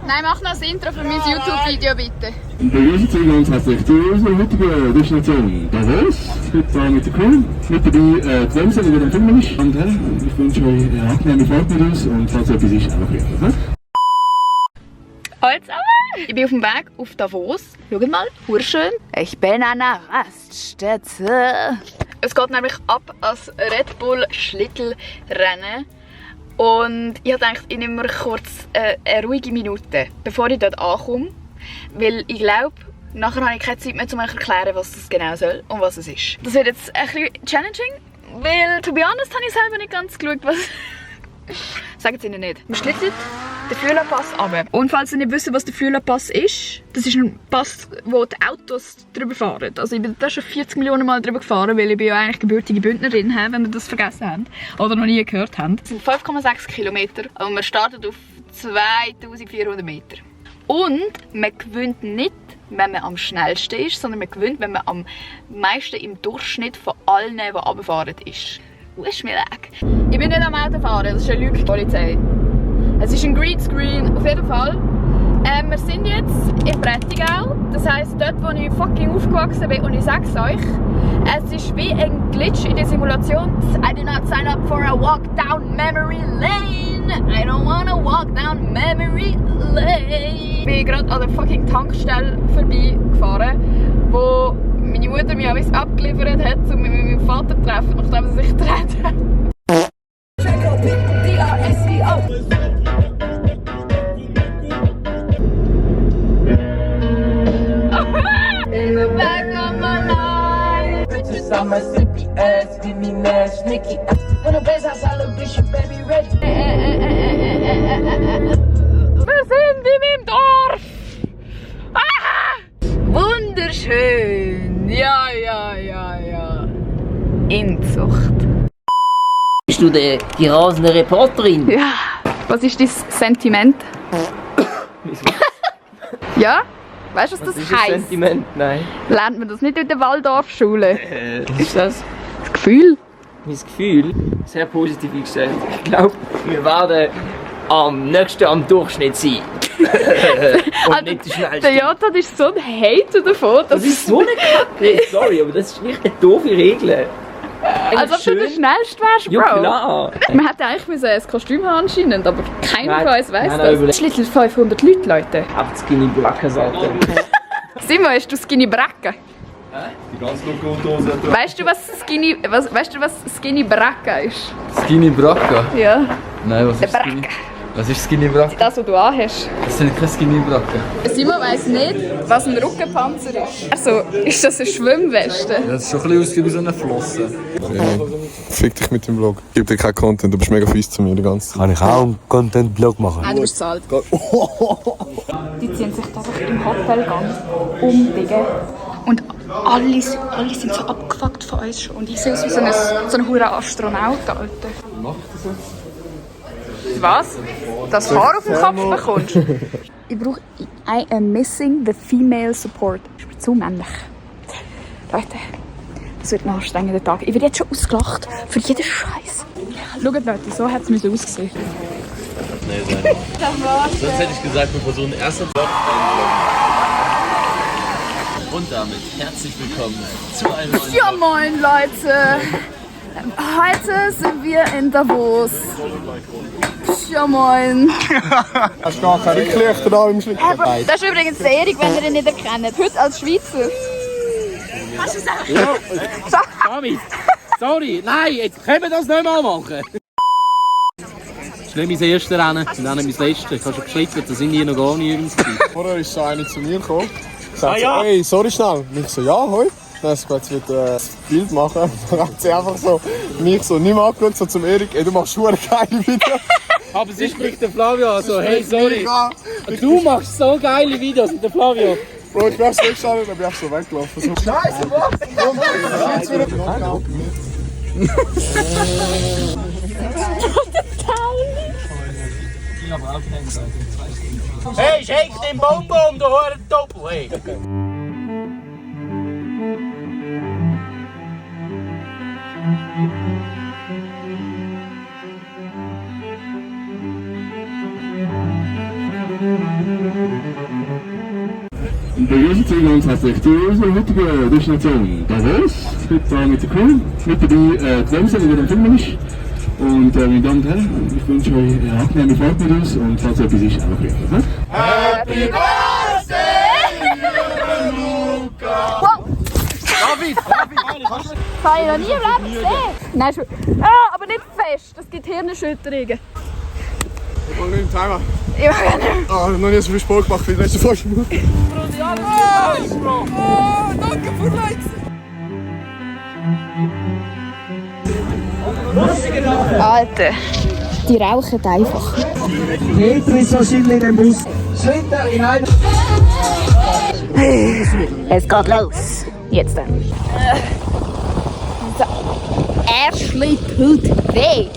Nein, mach noch das Intro für mein YouTube-Video, bitte. Begrüßen Sie ganz herzlich zu unserer heutigen Destination Davos. Heute mit der Crew. Mit dabei die Wemse, die wieder am Filmen ist. Und ich wünsche euch eine angenehme Fahrt mit uns und falls etwas ist, einfach wieder. Hallo zusammen! Ich bin auf dem Weg auf Davos. Schaut mal, schön. Ich bin an einer Raststätte. Es geht nämlich ab als Red Bull Schlittelrennen. Und ich habe gedacht, ich nehme mir kurz eine ruhige Minute, bevor ich dort ankomme. Weil ich glaube, nachher habe ich keine Zeit mehr, um euch zu erklären, was das genau soll und was es ist. Das wird jetzt ein bisschen challenging, weil, to be honest, habe ich selber nicht ganz geschaut, was... Sagen Sie Ihnen nicht. Man schlittert den Fühlerpass runter. Und falls Sie nicht wissen, was der Fühlerpass ist, das ist ein Pass, wo die Autos drüber fahren. Also ich bin da schon 40 Millionen Mal drüber gefahren, weil ich bin ja eigentlich gebürtige Bündnerin, wenn wir das vergessen haben oder noch nie gehört haben. Das sind 5,6 Kilometer und man startet auf 2400 Meter. Und man gewinnt nicht, wenn man am schnellsten ist, sondern man gewinnt, wenn man am meisten im Durchschnitt von allen, die runterfahren, ist. Ist mir leck. Ich bin nicht am Autofahren, das ist eine Lüge, Polizei. Es ist ein Greenscreen, auf jeden Fall. Wir sind jetzt in Prättigau, das heisst dort, wo ich fucking aufgewachsen bin. Und ich sag's euch, es ist wie ein Glitch in der Simulation. I did not sign up for a walk down memory lane. I don't wanna walk down memory lane. Ich bin gerade an der fucking Tankstelle vorbeigefahren, wo meine Mutter mich auch abgeliefert hat, um mich mit meinem Vater zu treffen, nachdem sie sich getrennt haben. In the back of my life. Bitches, I'm a sippy ass, give me nash, Nicky. When the bass house, I look bitch, baby ready. Wir sind in meinem Dorf. Wunderschön. Ja. Inzucht. Bist du die rasende Reporterin? Ja. Was ist dein Sentiment? Ja? Weißt du, was das heisst? Sentiment? Nein. Lernt man das nicht in der Waldorfschule? Was ist das? Das Gefühl? Mein Gefühl? Sehr positiv eingestellt. Ich glaube, wir werden am nächsten am Durchschnitt sein. Und nicht die schnellste. Der Jota ist so ein Hater davon. Das ist so eine Kacke. Sorry, aber das ist nicht eine doofe Regel. Als ob du der Schnellste wärst, Bro. Ja klar. Man hätte eigentlich ein Kostüm haben anscheinend, aber keiner von uns weiss nein, das. Schlittel 500 Leute, Leute. Auf die Skinny Bracken Seite. Simon, hast du Skinny Bracken? Die ganz Logo-Dose. Weißt du, was Skinny Bracken ist? Skinny Bracca? Ja. Nein, was Der ist Skinny? Bracken. Was ist Skinny Bracca? Das, was du anhast. Das sind keine Skinny Bracca. Simon weiss nicht, was ein Rückenpanzer ist. Also, ist das eine Schwimmweste? Das ist schon ein bisschen aus wie so eine Flosse. Fick dich mit dem Vlog. Gib dir keinen Content, du bist mega fies zu mir die ganze Zeit. Kann ich auch einen Content-Vlog machen? Nein, du bist zu alt. Die ziehen sich da im Hotelgang um, Digga. Und alle sind so abgefuckt von uns schon. Und ich sehe aus wie so ein hoher Astronaut, Alter. Wie macht das jetzt? Was? Das Haar auf den Kopf bekommst? Ich brauche... I am missing the female support. Ich bin zu männlich. Leute, das wird ein anstrengender Tag. Ich werde jetzt schon ausgelacht für jeden Scheiß. Schaut Leute, so hat es ausgesehen. Nee, sein. Sonst hätte ich gesagt, wir versuchen erst den Vlog und damit herzlich willkommen zu einem neuen Ja moin Leute! Heute sind wir in Davos. Ja moin! Hast du gar keine Rücklichter da im Schlitten? Das ist übrigens der Erik, wenn ihr ihn nicht erkennt. Heute als Schweizer. Kannst du sagen? Sami, sorry, nein, jetzt können wir das nicht mal machen. Das ist nicht mein erstes Rennen, und auch nicht mein letztes. Ich habe schon geschlittert, da sind die noch gar nicht übrigens. Vorher ist so eine zu mir gekommen. Sagt so, hey, sorry schnell. Und ich so, ja, hoi. Dann hat sie gesagt, sie will ein Bild machen. Dann hat sie einfach so mich so nicht mehr angeschaut, so zum Erik, ey, du machst schon geile Videos. Aber sie spricht der Flavio an, so, hey, sorry. Du machst so geile Videos mit der Flavio. Bro, ich bin so gestanden, dann bin ich so weggelaufen. So, Scheiße, Mann! Jetzt wieder... Hey, shake den Bonbon, du Hurentoppel, hey. Thank you. Ich begrüße Sie ganz herzlich zu unserer heutigen Destination Davos. Heute mit der Crew. Mit dabei die Wemse, die am Filmen ist. Und meine Damen und Herren, ich wünsche euch eine angenehme Fahrt mit uns und falls etwas ist, auch wieder. Happy Birthday, Luca! Wow. David! Das habe ich noch nie im Leben gesehen. Nein, schon. Aber nicht fest, das gibt Hirnerschütterungen. Ich will nicht im Timer. Ich mag nicht. Noch nie so viel Sport gemacht wie die letzten 5 Minuten. Danke für Likes. Alter, die rauchen einfach. Peter ist wahrscheinlich im Bus. Schritte in einen. Es geht los. Jetzt dann. So. Ashley tut weh.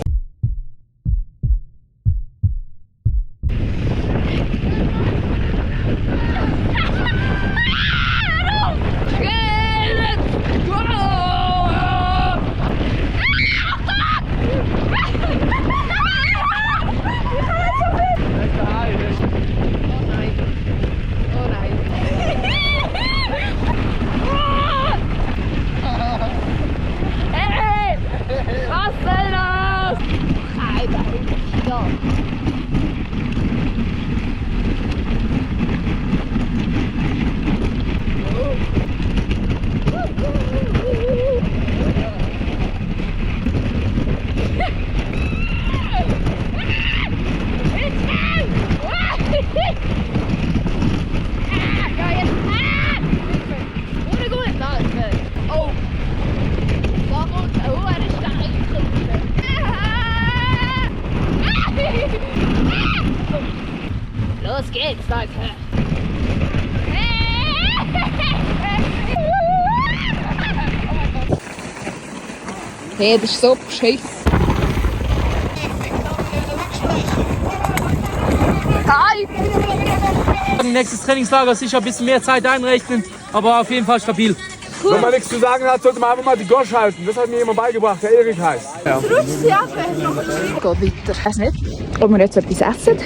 Los geht's, Leute! Hey, das ist so beschissen. Hi! Nächstes Trainingslager sicher ein bisschen mehr Zeit einrechnen, aber auf jeden Fall stabil. Wenn man nichts zu sagen hat, sollte man einfach mal die Gosch halten. Das hat mir jemand beigebracht, der Erik heißt. Ja. Geht weiter. Ich weiß nicht, ob wir jetzt etwas essen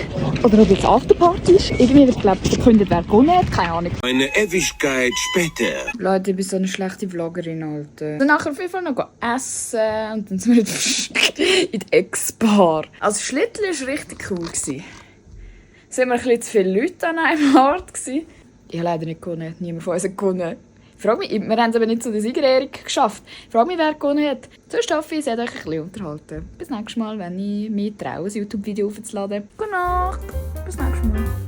oder ob jetzt Afterparty ist. Irgendwie wird, glaube ich, verkündet, wer gewonnen hat. Keine Ahnung. Eine Ewigkeit später. Leute, ich bin so eine schlechte Vloggerin, Alter. Dann nachher auf jeden Fall noch essen und dann sind wir in die Ex-Bar. Also Schlittel war richtig cool. Es waren ein bisschen zu viele Leute an einem Ort. Ich habe leider nicht gewonnen. Niemand von uns hat gewonnen. Ich frage mich, wir haben es aber nicht zu der Siegerehrung geschafft. Ich frage mich, wer gewonnen hat. Sonst hoffe ich, es hat euch ein bisschen unterhalten. Bis nächstes Mal, wenn ich mich traue, ein YouTube-Video aufzuladen. Gute Nacht. Bis nächstes Mal.